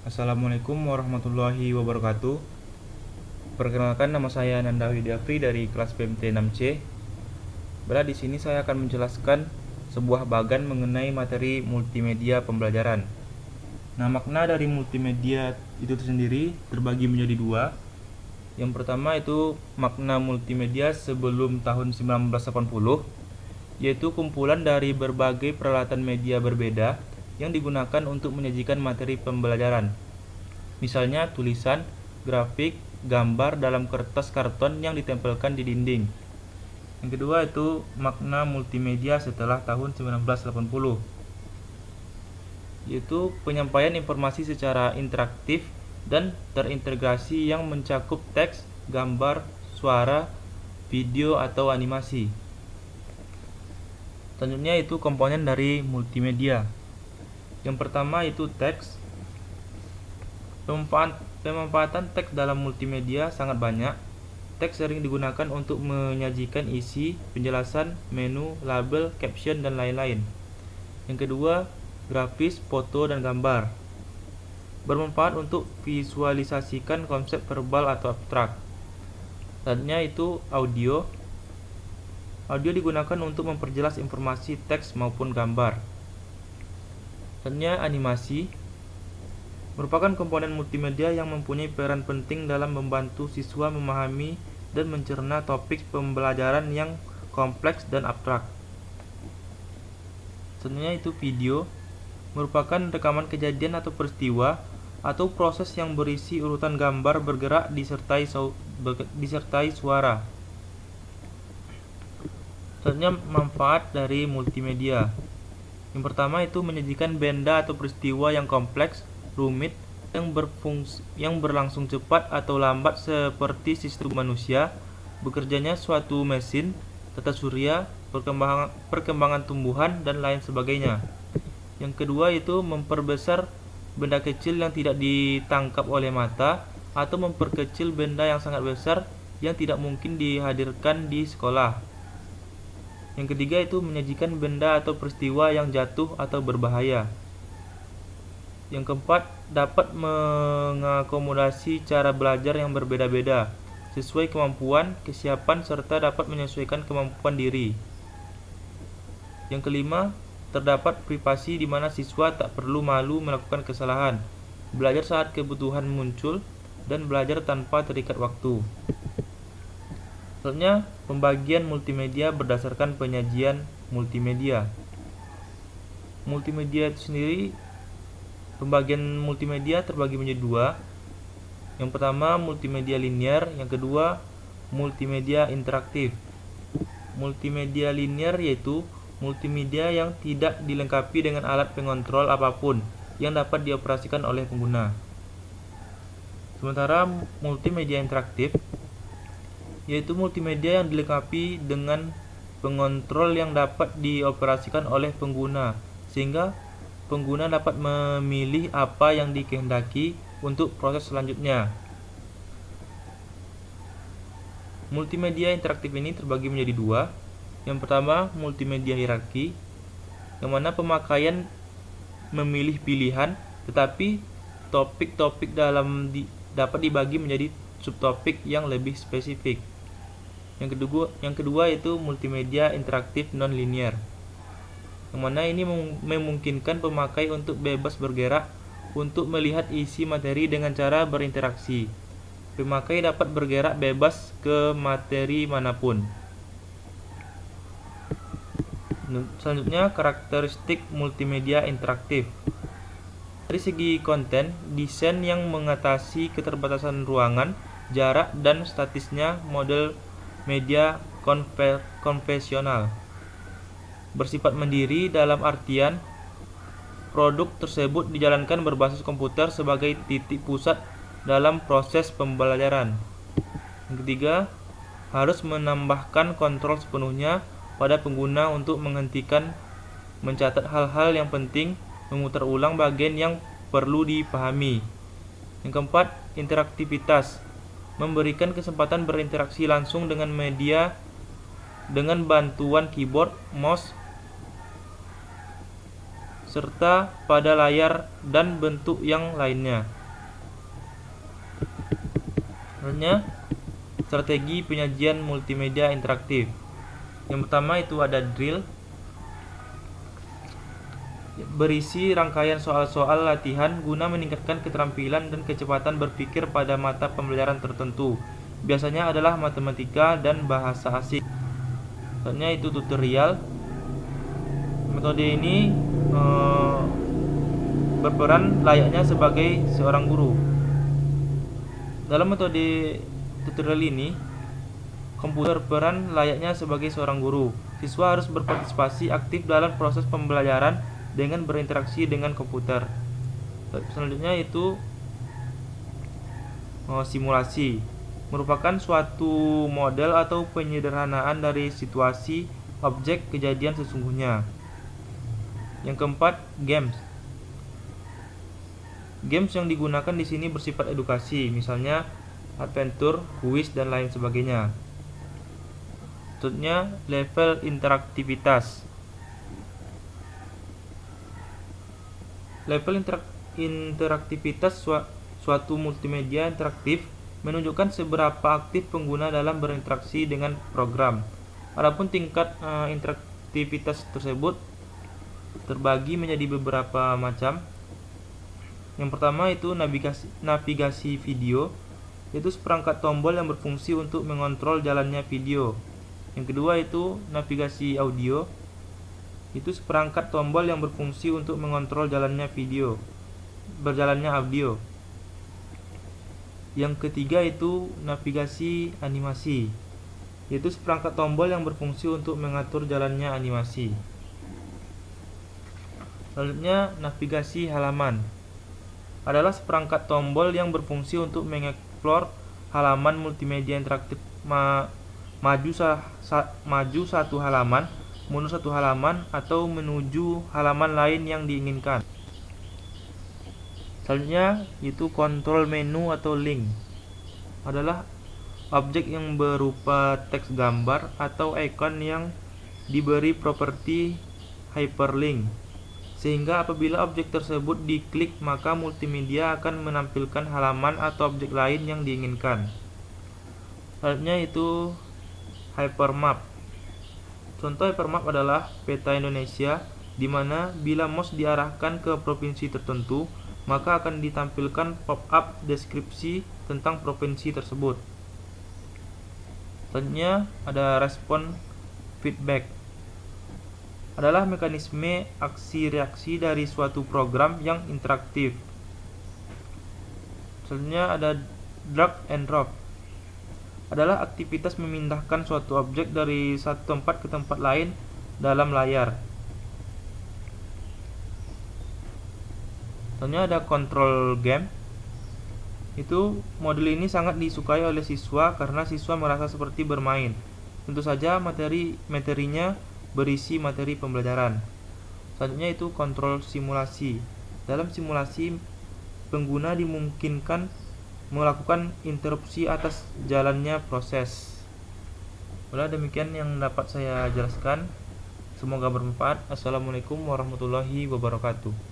Assalamualaikum warahmatullahi wabarakatuh. Perkenalkan, nama saya Nanda Widyafri dari kelas PMT 6C. Di sini saya akan menjelaskan sebuah bagan mengenai materi multimedia pembelajaran. Nah, makna dari multimedia itu sendiri terbagi menjadi dua. Yang pertama itu makna multimedia sebelum tahun 1980, yaitu kumpulan dari berbagai peralatan media berbeda yang digunakan untuk menyajikan materi pembelajaran. Misalnya tulisan, grafik, gambar dalam kertas karton yang ditempelkan di dinding. Yang kedua itu makna multimedia setelah tahun 1980, yaitu penyampaian informasi secara interaktif dan terintegrasi yang mencakup teks, gambar, suara, video, atau animasi. Selanjutnya itu komponen dari multimedia. Yang pertama itu teks. Pemanfaatan teks dalam multimedia sangat banyak. Teks sering digunakan untuk menyajikan isi, penjelasan, menu, label, caption, dan lain-lain. Yang kedua, grafis, foto, dan gambar. Bermanfaat untuk visualisasikan konsep verbal atau abstrak. Selanjutnya itu audio. Audio digunakan untuk memperjelas informasi teks maupun gambar. Selanjutnya animasi. Merupakan komponen multimedia yang mempunyai peran penting dalam membantu siswa memahami dan mencerna topik pembelajaran yang kompleks dan abstrak. Selanjutnya itu video. Merupakan rekaman kejadian atau peristiwa atau proses yang berisi urutan gambar bergerak disertai suara. Selanjutnya manfaat dari multimedia. Yang pertama itu menyajikan benda atau peristiwa yang kompleks, rumit, yang berlangsung cepat atau lambat seperti sistem manusia, bekerjanya suatu mesin, tata surya, perkembangan tumbuhan, dan lain sebagainya. Yang kedua itu memperbesar benda kecil yang tidak ditangkap oleh mata atau memperkecil benda yang sangat besar yang tidak mungkin dihadirkan di sekolah. Yang ketiga itu menyajikan benda atau peristiwa yang jatuh atau berbahaya. Yang keempat, dapat mengakomodasi cara belajar yang berbeda-beda sesuai kemampuan, kesiapan, serta dapat menyesuaikan kemampuan diri. Yang kelima, terdapat privasi di mana siswa tak perlu malu melakukan kesalahan, belajar saat kebutuhan muncul, dan belajar tanpa terikat waktu. Selanjutnya, pembagian multimedia berdasarkan penyajian multimedia. Pembagian multimedia terbagi menjadi dua. Yang pertama multimedia linear, yang kedua multimedia interaktif. Multimedia linear yaitu multimedia yang tidak dilengkapi dengan alat pengontrol apapun yang dapat dioperasikan oleh pengguna. Sementara multimedia interaktif yaitu multimedia yang dilengkapi dengan pengontrol yang dapat dioperasikan oleh pengguna, sehingga pengguna dapat memilih apa yang dikehendaki untuk proses selanjutnya. Multimedia interaktif ini terbagi menjadi dua. Yang pertama, multimedia hierarki, yang mana pemakaian memilih pilihan, tetapi topik-topik dapat dibagi menjadi subtopik yang lebih spesifik. Yang kedua itu multimedia interaktif non-linear, yang mana ini memungkinkan pemakai untuk bebas bergerak untuk melihat isi materi dengan cara berinteraksi. Pemakai dapat bergerak bebas ke materi manapun. Selanjutnya, karakteristik multimedia interaktif. Dari segi konten, desain yang mengatasi keterbatasan ruangan, jarak, dan statisnya model media konvensional. Bersifat mandiri dalam artian produk tersebut dijalankan berbasis komputer sebagai titik pusat dalam proses pembelajaran. Yang ketiga, harus menambahkan kontrol sepenuhnya pada pengguna untuk menghentikan, mencatat hal-hal yang penting, memutar ulang bagian yang perlu dipahami. Yang keempat, interaktivitas, memberikan kesempatan berinteraksi langsung dengan media dengan bantuan keyboard, mouse, serta pada layar dan bentuk yang lainnya. Selanjutnya, strategi penyajian multimedia interaktif. Yang pertama itu ada drill, berisi rangkaian soal-soal latihan guna meningkatkan keterampilan dan kecepatan berpikir pada mata pembelajaran tertentu. Biasanya adalah matematika dan bahasa asing. Selanjutnya itu tutorial. Metode ini berperan layaknya sebagai seorang guru. Dalam metode tutorial ini, komputer berperan layaknya sebagai seorang guru. Siswa harus berpartisipasi aktif dalam proses pembelajaran dengan berinteraksi dengan komputer. Selanjutnya itu simulasi, merupakan suatu model atau penyederhanaan dari situasi objek kejadian sesungguhnya. Yang keempat, games. Games yang digunakan di sini bersifat edukasi, misalnya adventure, kuis, dan lain sebagainya. Selanjutnya, level interaktivitas. Level interaktivitas suatu multimedia interaktif menunjukkan seberapa aktif pengguna dalam berinteraksi dengan program. Adapun tingkat interaktivitas tersebut terbagi menjadi beberapa macam. Yang pertama itu navigasi video, yaitu seperangkat tombol yang berfungsi untuk mengontrol jalannya video. Yang kedua itu navigasi audio, itu seperangkat tombol yang berfungsi untuk mengontrol jalannya audio. Yang ketiga itu navigasi animasi, yaitu seperangkat tombol yang berfungsi untuk mengatur jalannya animasi. Selanjutnya, navigasi halaman adalah seperangkat tombol yang berfungsi untuk mengeksplor halaman multimedia interaktif, maju satu halaman, mundur satu halaman, atau menuju halaman lain yang diinginkan. Selanjutnya, itu kontrol menu atau link adalah objek yang berupa teks gambar atau ikon yang diberi properti hyperlink, sehingga apabila objek tersebut diklik maka multimedia akan menampilkan halaman atau objek lain yang diinginkan. Selanjutnya itu hypermap. Contoh hypermap adalah peta Indonesia, di mana bila mouse diarahkan ke provinsi tertentu maka akan ditampilkan pop-up deskripsi tentang provinsi tersebut. Selanjutnya ada respon feedback, adalah mekanisme aksi-reaksi dari suatu program yang interaktif. Selanjutnya ada drag and drop, adalah aktivitas memindahkan suatu objek dari satu tempat ke tempat lain dalam layar. Selanjutnya ada control game. Itu model ini sangat disukai oleh siswa karena siswa merasa seperti bermain. Tentu saja materinya berisi materi pembelajaran. Selanjutnya itu kontrol simulasi. Dalam simulasi, pengguna dimungkinkan melakukan interupsi atas jalannya proses. Demikian yang dapat saya jelaskan. Semoga bermanfaat. Assalamualaikum warahmatullahi wabarakatuh.